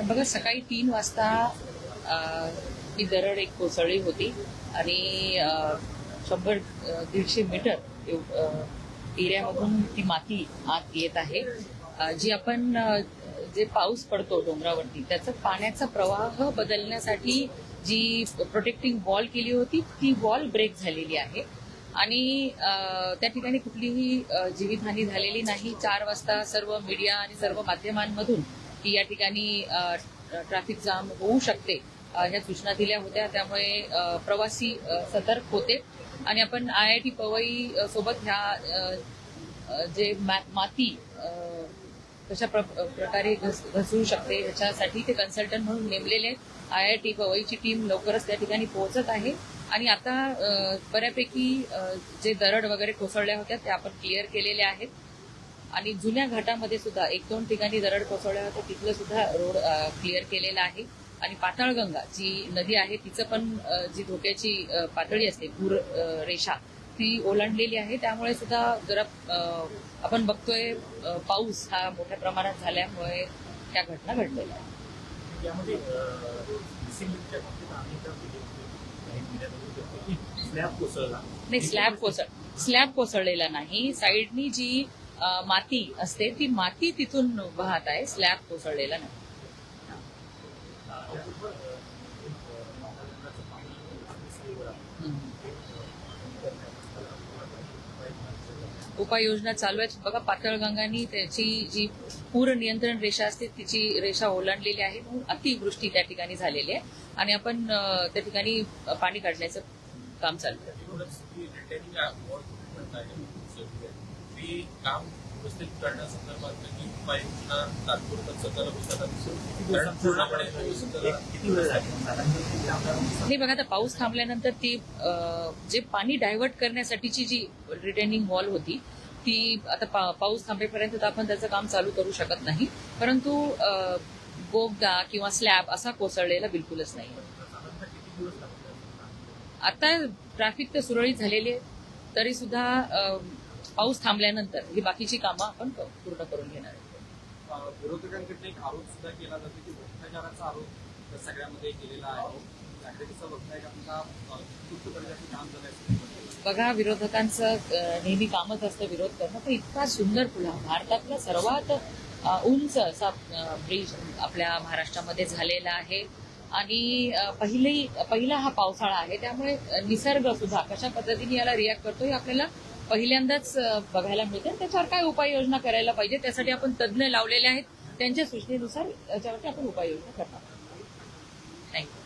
बघा सकाळी 3 वाजता ही दरड एक कोसळली होती आणि 100-150 मीटर एरियामधून ती माती आत येत आहे. जी आपण जे पाऊस पडतो डोंगरावरती त्याचा पाण्याचा प्रवाह बदलण्यासाठी जी प्रोटेक्टिंग वॉल केली होती ती वॉल ब्रेक झालेली आहे आणि त्या ठिकाणी कुठलीही जीवितहानी झालेली नाही. 4 वाजता सर्व मीडिया आणि सर्व माध्यमांमधून की या ठिकाणी ट्रॅफिक जाम होऊ शकते ह्या सूचना दिल्या होत्या. त्यामुळे प्रवासी सतर्क होते आणि आपण IIT पवई सोबत ह्या जे माती कशा प्रकारे घसरू शकते ह्याच्यासाठी ते कन्सल्टंट म्हणून नेमलेले IIT पवईची टीम लवकरच त्या ठिकाणी पोहोचत आहे आणि आता बऱ्यापैकी जे दरड वगैरे कोसळल्या होत्या त्या आपण क्लिअर केलेल्या आहेत आणि जुन्या घाटामध्ये सुद्धा 1-2 ठिकाणी दरड कोसळल्या होत्या तिथलं सुद्धा रोड क्लिअर केलेला आहे आणि पाताळगंगा जी नदी आहे तिचं पण जी धोक्याची पातळी असते पूर रेषा ती ओलांडलेली आहे. त्यामुळे सुद्धा जरा आपण बघतोय पाऊस हा मोठ्या प्रमाणात झाल्यामुळे त्या घटना घडलेल्या आहेत. यामध्ये नाही स्लॅब कोसळलेला नाही. साईडनी जी माती असते ती माती तिथून वाहत आहे. स्लॅब कोसळलेला नाही. उपाययोजना चालू आहेत. बघा पाताळगंगानी त्याची जी पूर नियंत्रण रेषा असते तिची रेषा ओलांडलेली आहे म्हणून अतिवृष्टी त्या ठिकाणी झालेली आहे आणि आपण त्या ठिकाणी पाणी काढण्याचं काम चालू आहे. नाही बघा आता पाऊस थांबल्यानंतर ती जे पाणी डायव्हर्ट करण्यासाठीची जी रिटेनिंग वॉल होती ती आता पाऊस थांबेपर्यंत आपण त्याचं काम चालू करू शकत नाही. परंतु बोगदा किंवा स्लॅब असा कोसळलेला बिलकुलच नाही. आता ट्रॅफिक तर सुरळीत झालेली आहे तरी सुद्धा पाऊस थांबल्यानंतर ही बाकीची कामं आपण पूर्ण करून घेणार आहोत. विरोधकांकडे एक आरोप सुद्धा केला जातो की भ्रष्टाचाराचा आरोप सगळ्यामध्ये केलेला आहे. बघा विरोधकांचं नेहमी कामच असतं विरोध करणं पण इतका सुंदर पुला भारतातला सर्वात उंच असा ब्रिज आपल्या महाराष्ट्रामध्ये झालेला आहे आणि पहिला हा पावसाळा आहे त्यामुळे निसर्ग सुद्धा कशा पद्धतीने याला रिॲक्ट करतो हे आपल्याला पहिल्यांदाच बघायला मिळते. त्याच्यावर काय उपाययोजना करायला पाहिजे त्यासाठी आपण तज्ज्ञ लावलेले आहेत. त्यांच्या सूचनेनुसार त्याच्यावरती आपण उपाययोजना करणार. थँक्यू.